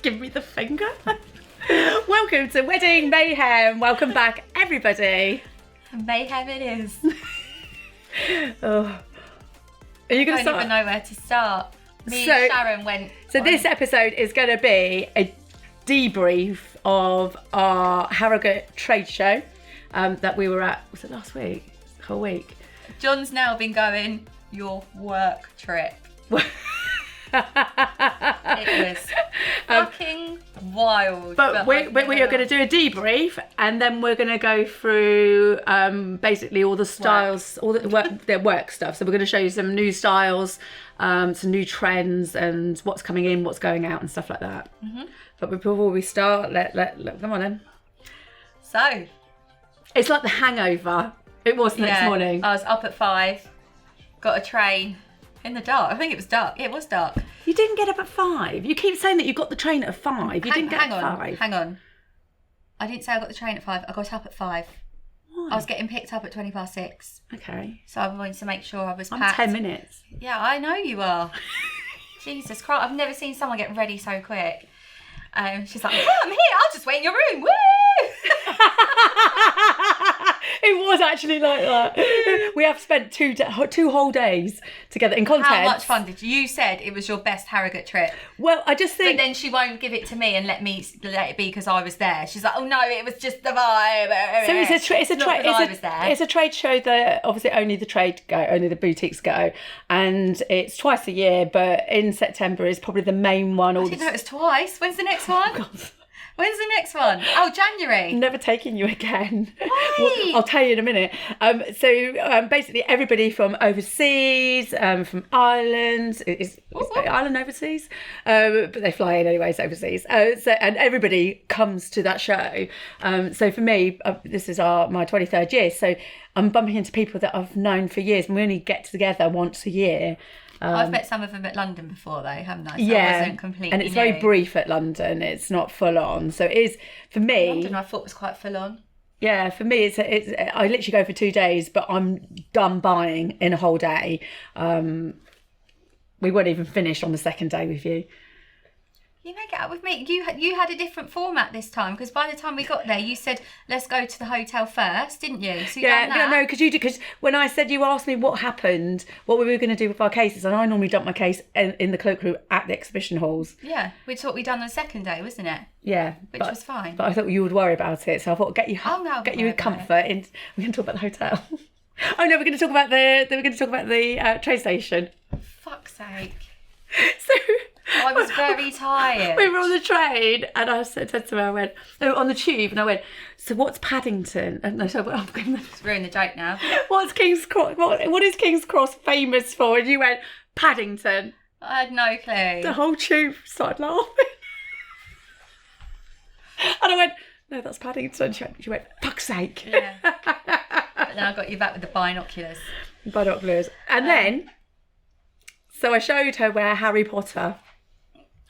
Give me the finger. Welcome to Wedding Mayhem. Welcome back, everybody. Mayhem it is. Oh. Are you going to start? I don't even know where to start. Me and Sharon went. So this episode is going to be a debrief of our Harrogate trade show that we were at. Was it last week? Whole week. John's now been going your work trip. It was fucking wild. But we are going to do a debrief, and then we're going to go through basically all the styles, all the work stuff. So we're going to show you some new styles, some new trends, and what's coming in, what's going out, and stuff like that. Mm-hmm. But before we start, let come on then. So it's like the hangover. It was the next morning. I was up at 5, got a train. In the dark. I think it was dark. It was dark. You didn't get up at 5. You keep saying that you got the train at 5. You didn't get up at 5. Hang on. I didn't say I got the train at 5. I got up at 5. Why? I was getting picked up at 6:20. Okay. So I wanted to make sure I was I'm packed. 10 minutes. Yeah, I know you are. Jesus Christ. I've never seen someone get ready so quick. She's like, yeah, I'm here. I'll just wait in your room. Woo! It was actually like that. We have spent two whole days together in content. How much fun did you? You said it was your best Harrogate trip. Well, I just think. But then she won't give it to me and let it be because I was there. She's like, oh no, it was just the vibe. So it's a trade show that obviously only the boutiques go, and it's twice a year. But in September is probably the main one. I didn't know it was twice. When's the next one? God. When's the next one? Oh, January. Never taking you again. Why? I'll tell you in a minute. So basically everybody from overseas, from Ireland, is Ireland overseas? But they fly in anyways overseas. And everybody comes to that show. So for me, this is my 23rd year. So I'm bumping into people that I've known for years, and we only get together once a year. I've met some of them at London before though, haven't I? So yeah, I wasn't completely and it's new. very brief at London. It's not full on. So it is for me. London, I thought was quite full on. Yeah, for me, it's I literally go for 2 days, but I'm done buying in a whole day. We weren't even finished on the second day with you. You make it up with me. You had a different format this time because by the time we got there, you said let's go to the hotel first, didn't you? So because when I said you asked me what happened, what we were going to do with our cases, and I normally dump my case in the cloakroom at the exhibition halls. Yeah, which is what we done on the second day, wasn't it? Yeah, which was fine. But I thought you would worry about it, so I thought get you comfort. We're going to talk about the hotel. Oh no, we're going to talk about the train station. Fuck's sake. So. I was very tired. We were on the train, and I said to her, on the tube, and I went, so what's Paddington? And I said, I'm going to ruin the joke now. What's King's Cross? What is King's Cross famous for? And you went, Paddington. I had no clue. The whole tube started laughing. And I went, no, that's Paddington. She went, fuck's sake. Yeah. But then I got you back with the binoculars. And then, so I showed her where Harry Potter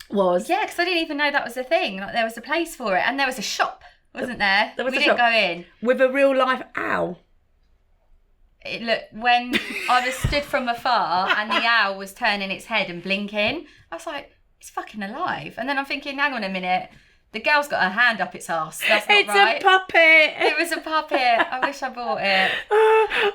was. Yeah, because I didn't even know that was a thing. Like there was a place for it, and there was a shop, wasn't there? We didn't go in with a real life owl. When I was stood from afar and the owl was turning its head and blinking, I was like, it's fucking alive. And then I'm thinking, hang on a minute, the girl's got her hand up its arse. That's not right. It's a puppet. It was a puppet. I wish I bought it.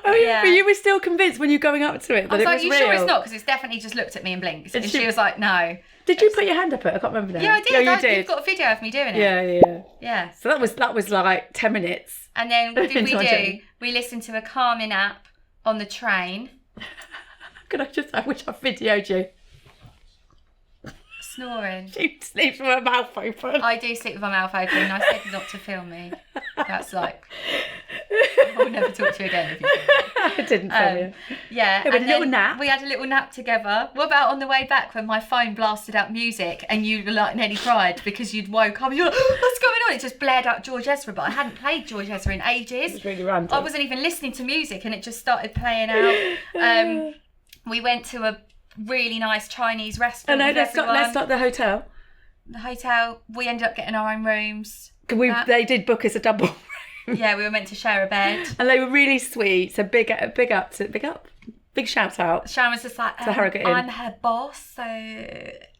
But you were still convinced when you're going up to it that it was real. I was like, you sure it's not? Because it's definitely just looked at me and blinked. And she was like, no. Did you put your hand up it? I can't remember now. Yeah, I did. Yeah, you did. You've got a video of me doing it. Yeah. So that was like 10 minutes. And then what did we do? We listened to a calming app on the train. I wish I videoed you. Snoring. She sleeps with her mouth open. I do sleep with my mouth open. I said not to film me. That's like, I'll never talk to you again if you film me. I didn't film you. Yeah. And a little nap. We had a little nap together. What about on the way back when my phone blasted out music and you like nearly cried because you'd woke up and you're like, what's going on? It just blared out George Ezra, but I hadn't played George Ezra in ages. It was really random. I wasn't even listening to music and it just started playing out. We went to a really nice Chinese restaurant. Let's start the hotel. The hotel, we ended up getting our own rooms. They did book us a double room. Yeah, we were meant to share a bed. And they were really sweet. So big shout out. Sharon was just like, to Harrogate Inn. I'm her boss, so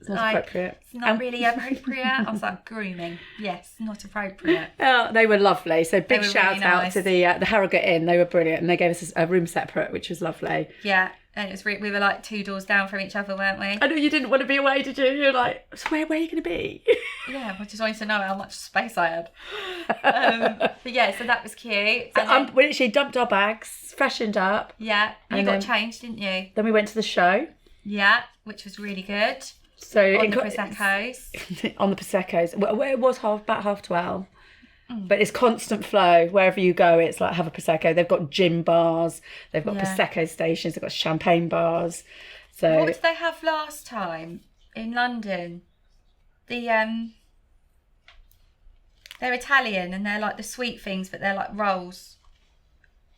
It's not appropriate. It's not really appropriate. I was like, grooming. Yes, not appropriate. Oh, they were lovely. So big shout really out nice. to the Harrogate Inn. They were brilliant, and they gave us a room separate, which was lovely. Yeah, and it was we were like 2 doors down from each other, weren't we? I know you didn't want to be away, did you? You're like, so where are you going to be? Yeah, I just wanted to know how much space I had. But yeah, so that was cute. So And then, we literally dumped our bags, freshened up. yeah, you and got then- changed, didn't you? Then we went to the show. Yeah, which was really good. So On the Prosecco's. On the Prosecco's. Well, it was about 12:30. But it's constant flow. Wherever you go, it's like have a Prosecco. They've got gin bars. They've got Prosecco stations. They've got champagne bars. So What did they have last time in London? They're Italian and they're like the sweet things, but they're like rolls.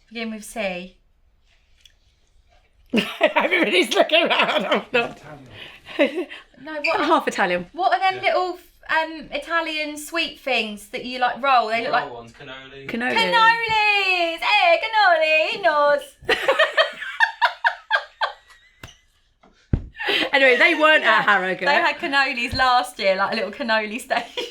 Begin with C. everybody's looking around. I'm not. No, what Half Italian. what are them little Italian sweet things that you like roll? They look like ones, cannoli. cannolis. Hey, cannoli, nos. Anyway, they weren't at Harrogate. They had cannolis last year, like a little cannoli station.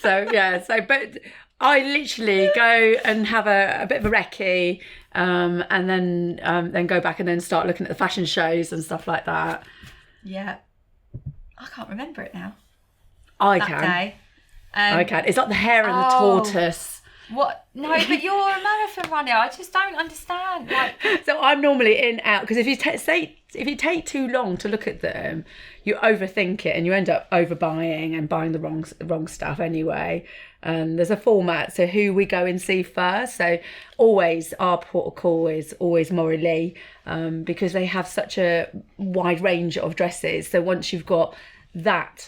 But I literally go and have a bit of a recce, and then go back and then start looking at the fashion shows and stuff like that. Yeah, I can't remember it now. I That can. day. I can. It's like the hare and the tortoise. What? No, but you're a marathon runner. I just don't understand. Like, So I'm normally in out because if you take too long to look at them, you overthink it and you end up overbuying and buying the wrong stuff anyway. And there's a format, so who we go and see first. So always our port of call is always Morley, because they have such a wide range of dresses. So once you've got that,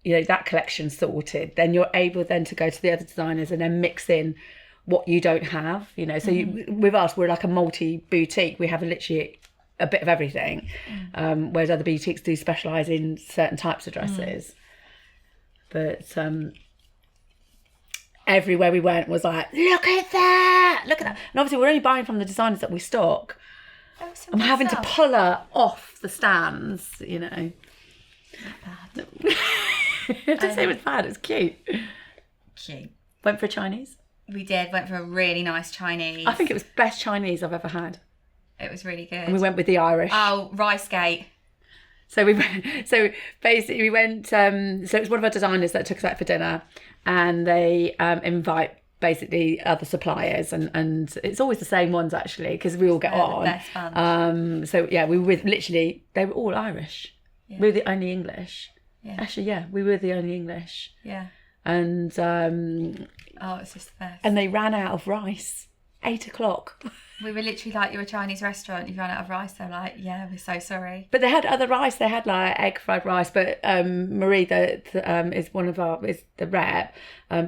that collection sorted, then you're able then to go to the other designers and then mix in what you don't have. So with us, we're like a multi-boutique. We have literally a bit of everything, whereas other boutiques do specialise in certain types of dresses. But everywhere we went was like, look at that. And obviously we're only buying from the designers that we stock. I'm having to pull her off the stands, Not bad. I didn't say it was bad, it was cute. Cute. Went for a Chinese. We did. Went for a really nice Chinese. I think it was best Chinese I've ever had. It was really good. And we went with the Irish. Oh, Rice Gate. So basically we went, so it was one of our designers that took us out for dinner, and they invite basically other suppliers, and it's always the same ones actually, because we all get on. The best fun. So yeah, we were literally, they were all Irish. Yeah. We were the only English. Yeah. Actually, yeah, we were the only English. Yeah. And Oh, it's just the best. and they ran out of rice. 8:00. We were literally like, you're a Chinese restaurant, you've run out of rice. They're like, yeah, we're so sorry. But they had other rice. They had like egg fried rice. But Marie, is one of our, is the rep.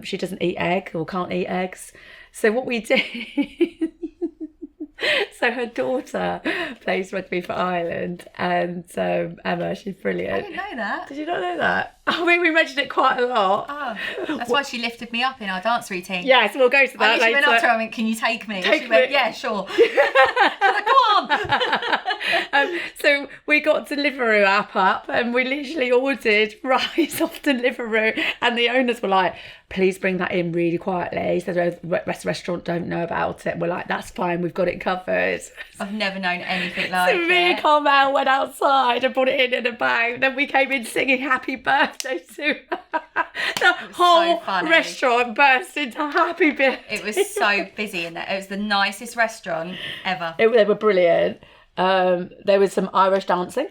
She doesn't eat egg or can't eat eggs. So what we did, so her daughter plays rugby for Ireland, and Emma, she's I brilliant. didn't know that. Did you not know that? I mean, we mentioned it quite a lot. Oh, that's why she lifted me up in our dance routine. Yes, we'll go to I that literally later. went up to her and went, can you take me? Take She went, me. yeah, sure. I was like, go on. So we got Deliveroo app up, and we literally ordered rice off Deliveroo, and the owners were like, please bring that in really quietly so the restaurant don't know about it. We're like, that's fine, we've got it covered. I've never known anything like So me, it. Carmel, went outside and brought it in a bag. Then we came in singing happy birthday to her. The whole funny. restaurant burst into happy birthday. It was so busy in there. It was the nicest restaurant ever. They were brilliant. There was some Irish dancing,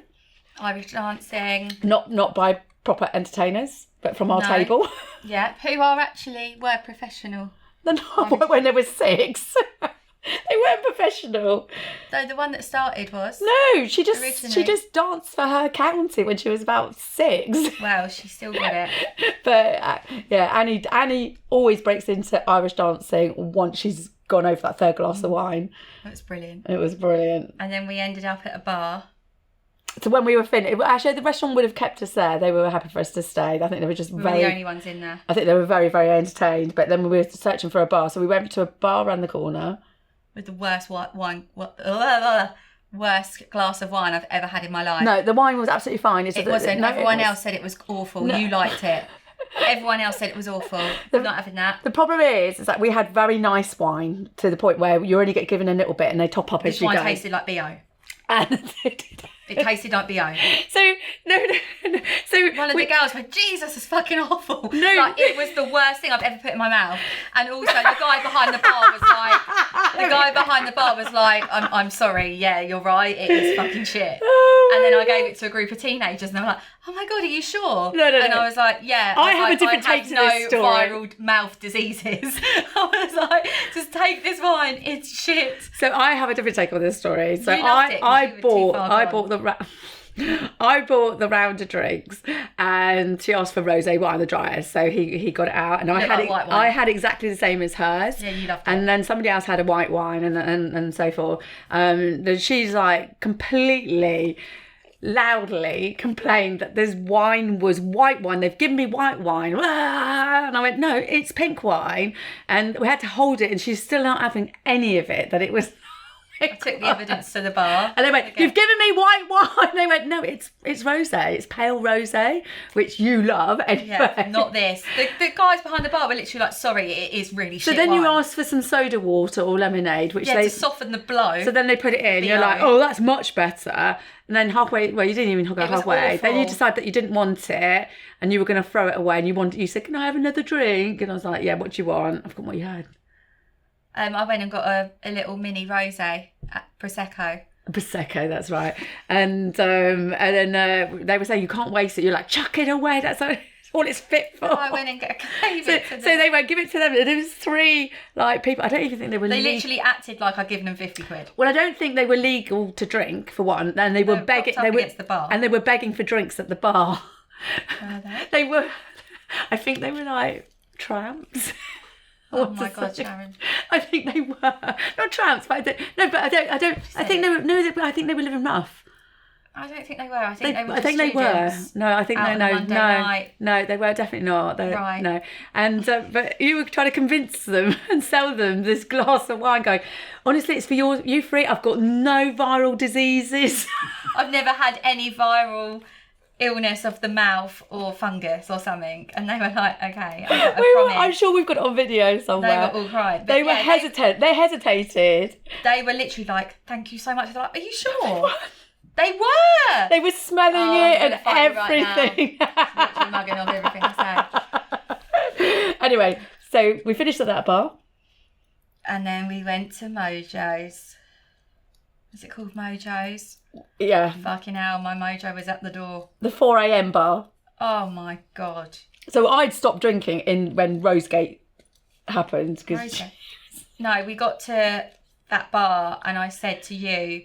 Irish dancing. not by proper entertainers, but from our No. table. Yeah, who were professional. When there was 6. They weren't professional. So the one that started was? No, she just Originally. danced for her county when she was about 6. Well, she still got it. But yeah, Annie always breaks into Irish dancing once she's gone over that third glass of wine. It was brilliant. It was brilliant. And then we ended up at a bar. So when we were finished, actually the restaurant would have kept us there. They were happy for us to stay. I think they were just We were the only ones in there. I think they were very, very entertained. But then we were searching for a bar, so we went to a bar around the corner. With the worst worst glass of wine I've ever had in my life. No, the wine was absolutely fine. It wasn't. Everyone else said it was awful. You liked it. Everyone else said it was awful. I'm not having that. The problem is that we had very nice wine to the point where you only get given a little bit and they top up as you go. This wine tasted like BO. And it tasted like BO. So, no. So one of the girls went, Jesus, it's fucking awful. No. Like, it was the worst thing I've ever put in my mouth. And also the guy behind the bar was like, I'm sorry, yeah, you're right, it is fucking shit. And then I gave it to a group of teenagers and they were like, oh my God, are you sure? No. And I was like, yeah. I have a different take to this story. I have no viral mouth diseases. I was like, just take this wine, it's shit. So I have a different take on this story. So you loved it, I bought the round of drinks, and she asked for rosé wine, the driest. So he got it out, and I had exactly the same as hers. Yeah, you loved it. And then somebody else had a white wine, and so forth. Then she's like completely loudly complained that this wine was white wine. They've given me white wine. And I went, no, it's pink wine. And we had to hold it, and she's still not having any of it, that it was... I took the evidence to the bar. And they went, you've given me white wine. They went, no, it's rosé. It's pale rosé, which you love anyway. Yeah, not this. The guys behind the bar were literally like, sorry, it is really shit. So then wine. you asked for some soda water or lemonade, which to soften the blow. So then they put it in. You're like, oh, that's much better. And then halfway, well, you didn't even go halfway. Then you decided that you didn't want it and you were going to throw it away. And you said, can I have another drink? And I was like, yeah, what do you want? I've forgotten what you had. I went and got a little mini rosé at Prosecco. Prosecco, that's right. And then they were saying, you can't waste it. You're like, chuck it away. That's all it's fit for. I went and gave it to them. So they went, give it to them. And there was 3 people. I don't even think they were legal. They literally acted like I'd given them 50 quid. Well, I don't think they were legal to drink, for one. And they were begging. They were against the bar. And they were begging for drinks at the bar. They were. I think they were like tramps. Oh my God, Sharon! I think they were not tramps, but I think they were. No, I think they were living rough. I don't think they were. I think they were. I think they were. No, I think no, they were definitely not. Right. No, and but you were trying to convince them and sell them this glass of wine, going, honestly, it's for you three. I've got no viral diseases. I've never had any viral illness of the mouth or fungus or something, and they were like, okay, I promise. I'm sure we've got it on video somewhere. They were all crying. They were hesitant. They hesitated. They were literally like, thank you so much. They're like, are you sure? They were. They were smelling it and everything. Right, literally mugging off everything I say. Anyway, so we finished at that bar, and then we went to Mojo's. Is it called Mojo's? Yeah. Fucking hell, my mojo was at the door. The 4 a.m. bar. Oh my God. So I'd stopped drinking when Rosegate happened. No, we got to that bar and I said to you,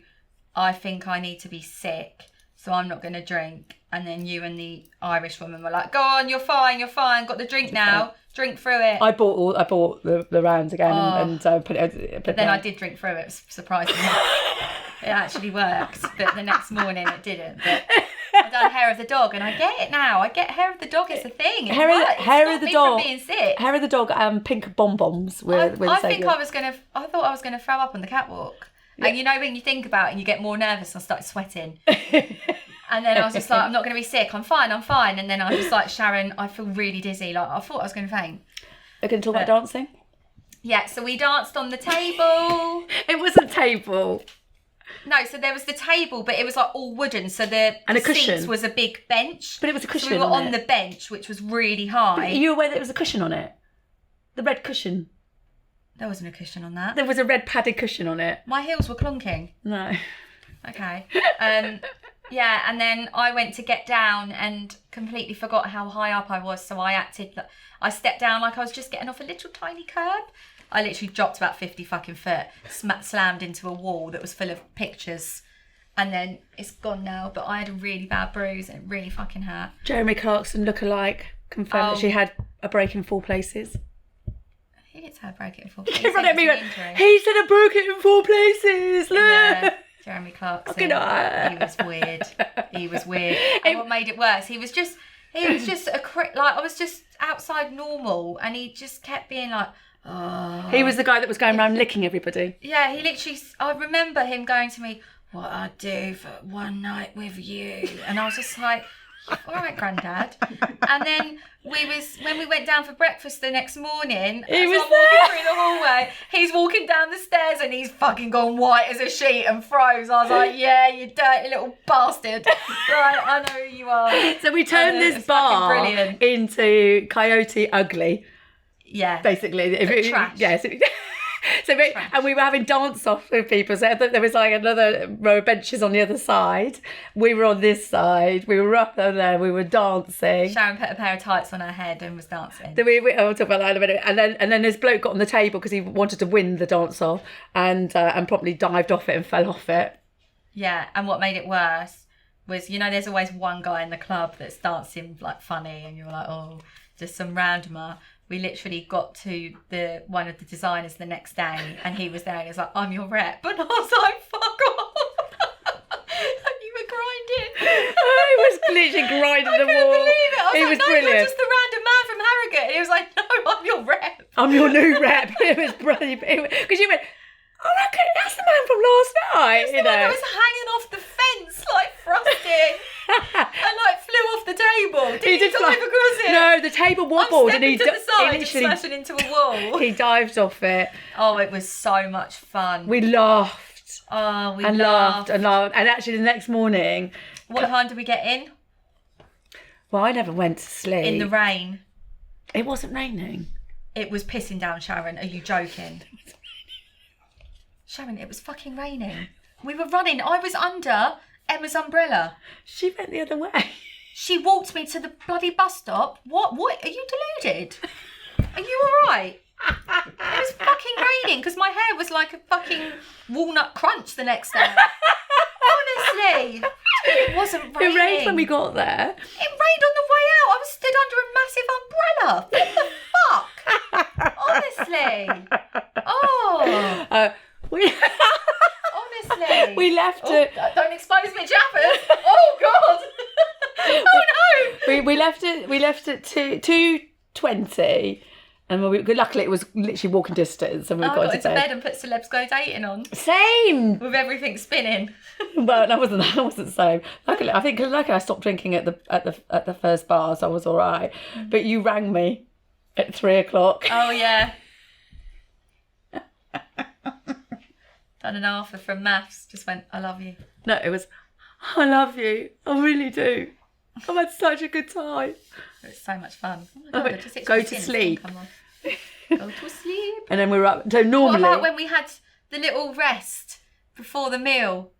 I think I need to be sick, so I'm not going to drink. And then you and the Irish woman were like, go on, you're fine. Got the drink now. Drink through it. I bought the rounds again and put it. But then I did drink through it, surprisingly. It actually worked, but the next morning it didn't. But I done hair of the dog, and I get it now. I get hair of the dog. It's a thing. Hair of the dog. From being sick. Hair of the dog. Pink bonbons. I thought I was gonna throw up on the catwalk. Yeah. And you know when you think about it and you get more nervous, I started sweating. And then I was just like, I'm not going to be sick. I'm fine. And then I was like, Sharon, I feel really dizzy. Like I thought I was going to faint. We're going to talk about dancing? Yeah, so we danced on the table. It wasn't a table. No, so there was the table, but it was like all wooden. So the cushion seats was a big bench. But it was a cushion. So we were on the bench, which was really high. But are you aware that there was a cushion on it? The red cushion. There wasn't a cushion on that. There was a red padded cushion on it. My heels were clunking. No. Okay. Yeah, and then I went to get down and completely forgot how high up I was. So I stepped down like I was just getting off a little tiny curb. I literally dropped about 50 fucking foot, slammed into a wall that was full of pictures. And then it's gone now, but I had a really bad bruise and it really fucking hurt. Jeremy Clarkson lookalike confirmed that she had a break in 4 places. He did say a break it in 4 places. He said I broke it in 4 places. Look. Yeah. Jeremy Clarkson. He was weird. And what made it worse, he was just I was just outside normal, and he just kept being like, oh. He was the guy that was going around licking everybody. Yeah, he literally. I remember him going to me, what I'd do for one night with you. And I was just like, all right, Grandad. And then when we went down for breakfast the next morning, He was walking through the hallway, he's walking down the stairs and he's fucking gone white as a sheet and froze. I was like, yeah, you dirty little bastard. Right, I know who you are. So we turned this bar into Coyote Ugly. Yeah. Basically. Trash. Yes. And we were having dance off with people. So there was like another row of benches on the other side. We were on this side. We were up there. We were dancing. Sharon put a pair of tights on her head and was dancing. So I'll talk about that in a minute. And then this bloke got on the table because he wanted to win the dance off and promptly dived off it and fell off it. Yeah, and what made it worse was, there's always one guy in the club that's dancing like funny and you're like, oh, just some randomer. We literally got to one of the designers the next day and he was there and he was like, I'm your rep. But I was like, fuck off. And you were grinding. He was literally grinding the wall. I couldn't believe it. I was like, no, brilliant. you're just the random man from Harrogate. And he was like, no, I'm your rep. I'm your new rep. It was brilliant. Because you went, oh, that's the man from last night. That's the one that was hanging off the fence like frosting. And like flew off the table. Did he dive across it? No, the table wobbled and he to the side, literally smashing into a wall. He dived off it. Oh, it was so much fun. We laughed. Oh, we laughed and laughed. And actually, the next morning. What time did we get in? Well, I never went to sleep. In the rain. It wasn't raining. It was pissing down, Sharon. Are you joking? Sharon, it was fucking raining. We were running. I was under Emma's umbrella. She went the other way. She walked me to the bloody bus stop. What? Are you deluded? Are you all right? It was fucking raining because my hair was like a fucking walnut crunch the next day. Honestly. It wasn't raining. It rained when we got there. It rained on the way out. I was stood under a massive umbrella. What the fuck? Honestly. Oh. Honestly. We left it. Don't expose me, Jaffers. Oh, God. Oh, no. We left it 2:20. And luckily it was literally walking distance and we got into bed and put Celebs Go Dating on. Same! With everything spinning. Well, that wasn't same. Luckily I stopped drinking at the first bar, so I was all right. But you rang me at 3:00. Oh, yeah. Done an Arthur from maths, just went, I love you. No, it was, I love you. I really do. I've had such a good time. It's so much fun. Oh my God, go to sleep. Come on. Go to sleep. And then we were up. So normally. What about when we had the little rest before the meal?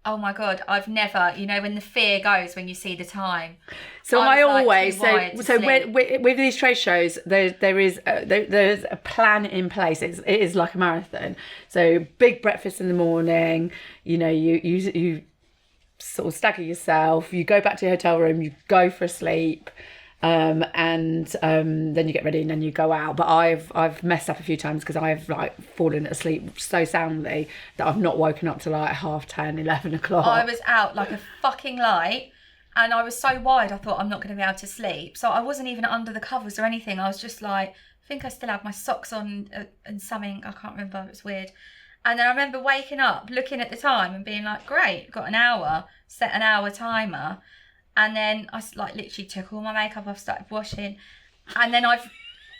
Oh my God, I've never, when the fear goes when you see the time. So I always, with these trade shows, there's a plan in place. It is like a marathon. So big breakfast in the morning, you sort of stagger yourself, you go back to your hotel room, you go for a sleep. And then you get ready and then you go out. But I've messed up a few times because I've fallen asleep so soundly that I've not woken up till 10:30, 11 o'clock. I was out like a fucking light and I was so wide I thought I'm not going to be able to sleep. So I wasn't even under the covers or anything. I was just like, I think I still had my socks on and something, I can't remember, it was weird. And then I remember waking up, looking at the time and being like, great, got an hour, set an hour timer. And then I literally took all my makeup off, started washing. And then I've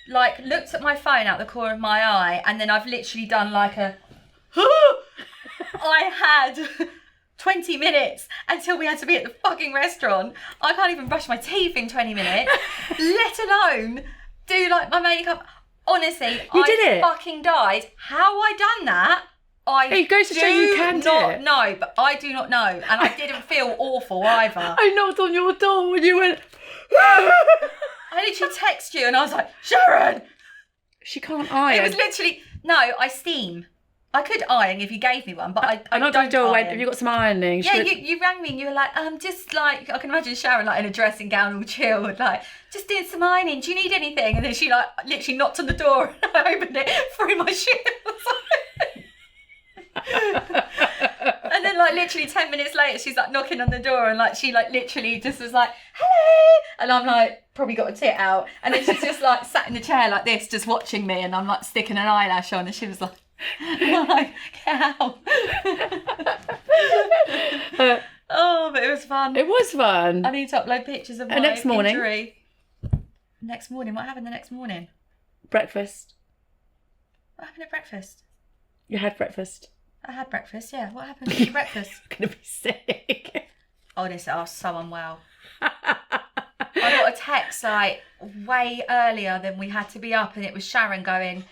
looked at my phone out the corner of my eye. And then I've literally done I had 20 minutes until we had to be at the fucking restaurant. I can't even brush my teeth in 20 minutes, let alone do my makeup. Honestly, I fucking died. How I done that? It goes to show you can do it. No, but I do not know. And I didn't feel awful either. I knocked on your door and you went... I literally texted you and I was like, Sharon! She can't iron. It was literally... No, I steam. I could iron if you gave me one, but I don't iron. Have you got some ironing? Yeah, you rang me and you were like, just I can imagine Sharon in a dressing gown all chilled, just doing some ironing. Do you need anything? And then she literally knocked on the door and I opened it, threw my shoes. And then literally 10 minutes later she's knocking on the door and she literally just was like, hello, and I'm probably got a tit out, and then she's just sat in the chair like this just watching me, and I'm sticking an eyelash on, and she was like, Like, get out. Oh, but it was fun. It was fun. I need to upload pictures of my next morning. injury. Next morning? What happened the next morning? Breakfast. What happened at breakfast? You had breakfast. I had breakfast, yeah. What happened at breakfast? You're going to be sick. Honestly, I was so unwell. I got a text like way earlier than we had to be up, and it was Sharon going,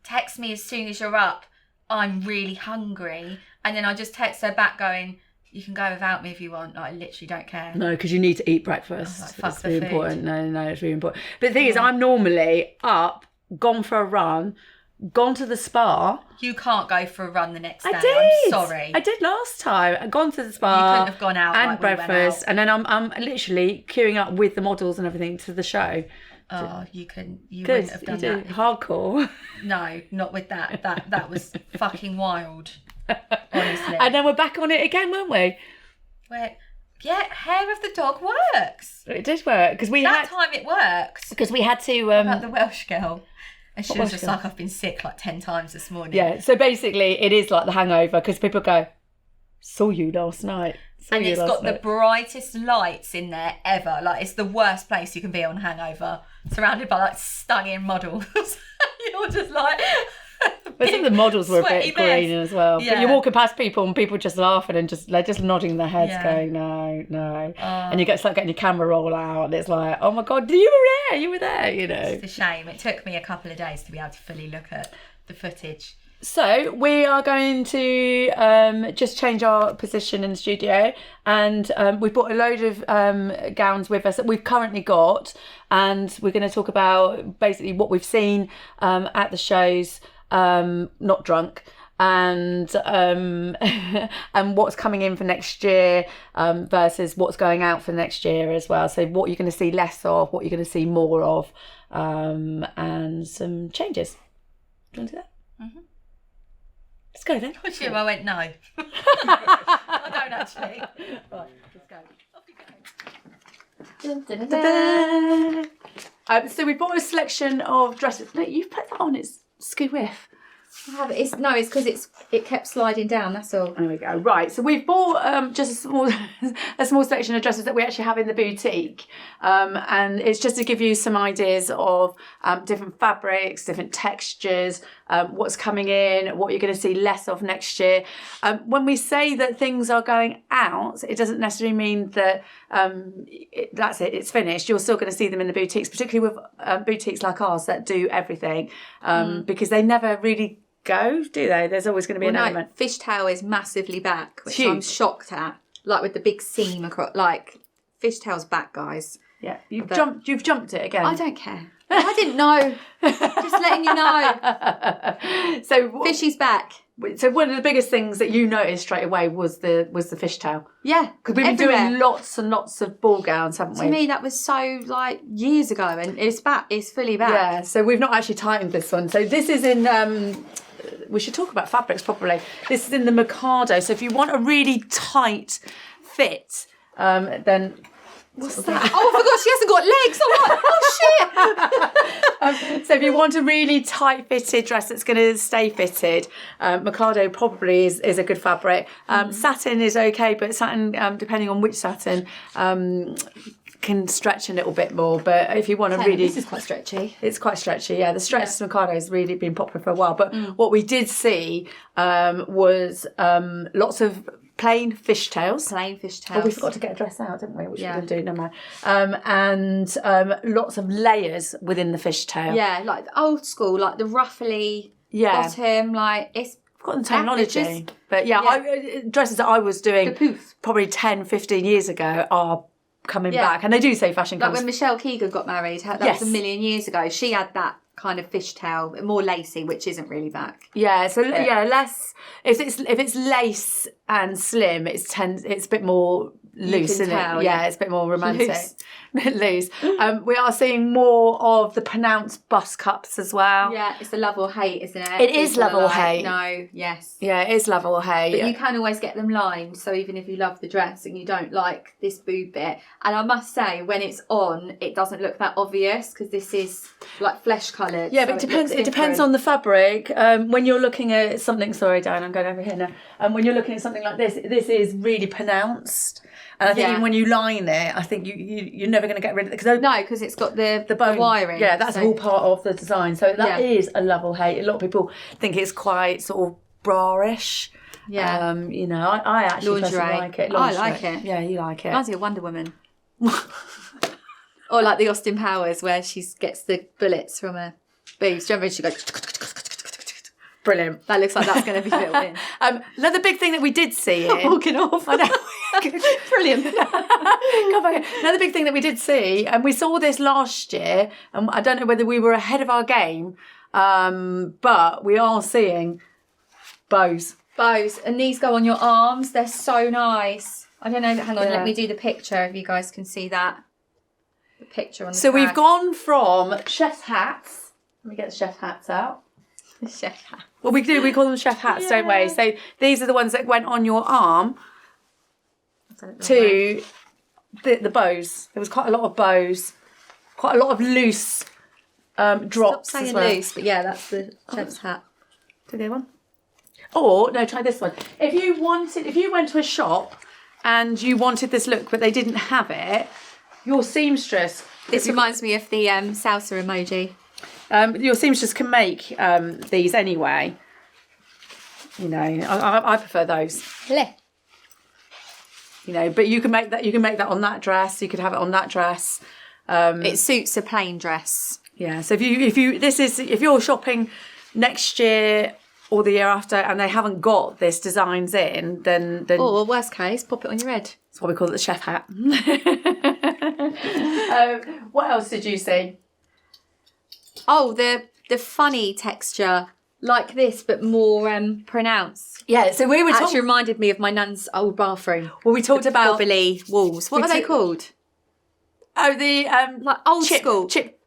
text me as soon as you're up. I'm really hungry. And then I just text her back going, you can go without me if you want. Like, I literally don't care. No, because you need to eat breakfast. Like, fuck it's the really food. important. No, it's really important. But the thing is, I'm normally up, gone for a run, gone to the spa. You can't go for a run the next day. I did. I'm sorry. I did last time. I'd gone to the spa. You couldn't have gone out and like we went breakfast, out. and then I'm literally queuing up with the models and everything to the show. Oh, you couldn't. You Good. wouldn't have done You do. that. Hardcore. No, not with that. That was fucking wild. Honestly. And then we're back on it again, weren't we? Yeah, hair of the dog works. It did work because we That had time it works. because we had to. About the Welsh girl. And she was Welsh just girl? like, I've been sick like 10 times this morning. Yeah. So basically, it is like the hangover because people go, "Saw you last night." And it's got the brightest lights in there ever. Like, it's the worst place you can be on hangover. Surrounded by like stunning models. You're just like... But some of the models were a sweaty bit green mess. as well. But Yeah. you're walking past people and people just laughing and they're just nodding their heads, Yeah. going, no. And you start getting your camera roll out, and it's like, oh my god, you were there, you know. It's a shame. It took me a couple of days to be able to fully look at the footage. So we are going to just change our position in the studio, and we've brought a load of gowns with us that we've currently got, and we're going to talk about basically what we've seen at the shows, not drunk, and and what's coming in for next year versus what's going out for next year as well. So what you're going to see less of, what you're going to see more of, and some changes. Do you want to do that? Mm-hmm. Let's go then. I went, no. I don't actually. Right, let's go. Off you go. So we bought a selection of dresses. No, you've put that on. It's skew whiff. It's because it kept sliding down. That's all. There we go. Right. So we've bought just a small selection of dresses that we actually have in the boutique, and it's just to give you some ideas of different fabrics, different textures, what's coming in, what you're going to see less of next year. When we say that things are going out, it doesn't necessarily mean that that's it. It's finished. You're still going to see them in the boutiques, particularly with boutiques like ours that do everything, because they never really go, do they? There's always going to be an element. Fishtail is massively back, which Huge. I'm shocked at. Like with the big seam across, like Fishtail's back, guys. Yeah, you've jumped it again. I don't care. I didn't know. Just letting you know. So Fishy's back. So one of the biggest things that you noticed straight away was the fishtail. Yeah, Because we've been doing lots and lots of ball gowns, haven't we? To me, that was so like years ago, and it's back. It's fully back. Yeah. So we've not actually tightened this one. So this is in. We should talk about fabrics properly. This is in the Mikado. So if you want a really tight fit, then. What's that? Oh, I forgot she hasn't got legs. I'm like, oh shit. So if you want a really tight fitted dress that's going to stay fitted, Mikado probably is a good fabric. Satin is okay, but satin, depending on which satin, can stretch a little bit more. But if you want to really... This is quite stretchy. It's quite stretchy, yeah. The stretched Mikado has really been popular for a while. But what we did see was lots of plain fishtails. Plain fishtails. Oh, we forgot to get a dress out, didn't we? Which Yeah. we're going to do, no matter. And lots of layers within the fishtail. Yeah, like the old school, like the ruffly bottom, like it's... I've forgotten the Yeah, terminology. it's just- But yeah, dresses that I was doing The poof. probably 10, 15 years ago are coming Yeah. back. And they do say fashion Like comes... when Michelle Keegan got married, that Yes. was a million years ago. She had that kind of fishtail, more lacy, which isn't really back. Yeah, so less... If it's lace and slim, it's a bit more loose, isn't tell, it? Yeah, it's a bit more romantic. Loose. Loose. We are seeing more of the pronounced bust cups as well. Yeah, it's a love or hate, isn't it? It is People love are or like, hate. No, yes. Yeah, it is love or hate. But you can always get them lined, so even if you love the dress and you don't like this boob bit, and I must say, when it's on, it doesn't look that obvious because this is like flesh coloured. Yeah, so but it depends on the fabric. When you're looking at something, sorry, Dan, I'm going over here now. When you're looking at something like this is really pronounced. And I think even when you line it, I think you're never going to get rid of it. Because it's got the bone. wiring. Yeah, that's all part of the design. So that is a love or hate. A lot of people think it's quite sort of bra-ish. Yeah. I actually personally like it. I like it. Yeah, you like it. Reminds me of Wonder Woman. Or like the Austin Powers where she gets the bullets from her boobs. Do you remember she goes... Brilliant. That looks like that's going to be built in. Another big thing that we did see in... Walking off. I know. Brilliant. Come back. Another big thing that we did see, and we saw this last year, and I don't know whether we were ahead of our game, but we are seeing bows. Bows. And these go on your arms. They're so nice. I don't know. Hang on. Let me do the picture if you guys can see that. The picture on the So tag. we've gone from chef's hats. Let me get the chef hats out. The chef hat. Well, we do. We call them chef hats, don't we? So these are the ones that went on your arm to the bows. There was quite a lot of bows, quite a lot of loose drops. Stop saying as well. loose, but yeah, that's the chef's hat. Do the other one? Or no, try this one. If you went to a shop and you wanted this look, but they didn't have it, your seamstress. This reminds me of the salsa emoji. Your seamstress can make these anyway. I prefer those. But you can make that. You can make that on that dress. You could have it on that dress. It suits a plain dress. Yeah. So if you're shopping next year or the year after and they haven't got this designs in, then or worst case, pop it on your head. That's why we call it the chef hat. What else did you see? Oh, the funny texture, like this, but more pronounced. Yeah, so we were Actually reminded me of my nan's old bathroom. Well, we talked about bobbly walls. What are they called? Oh, the like old school chip.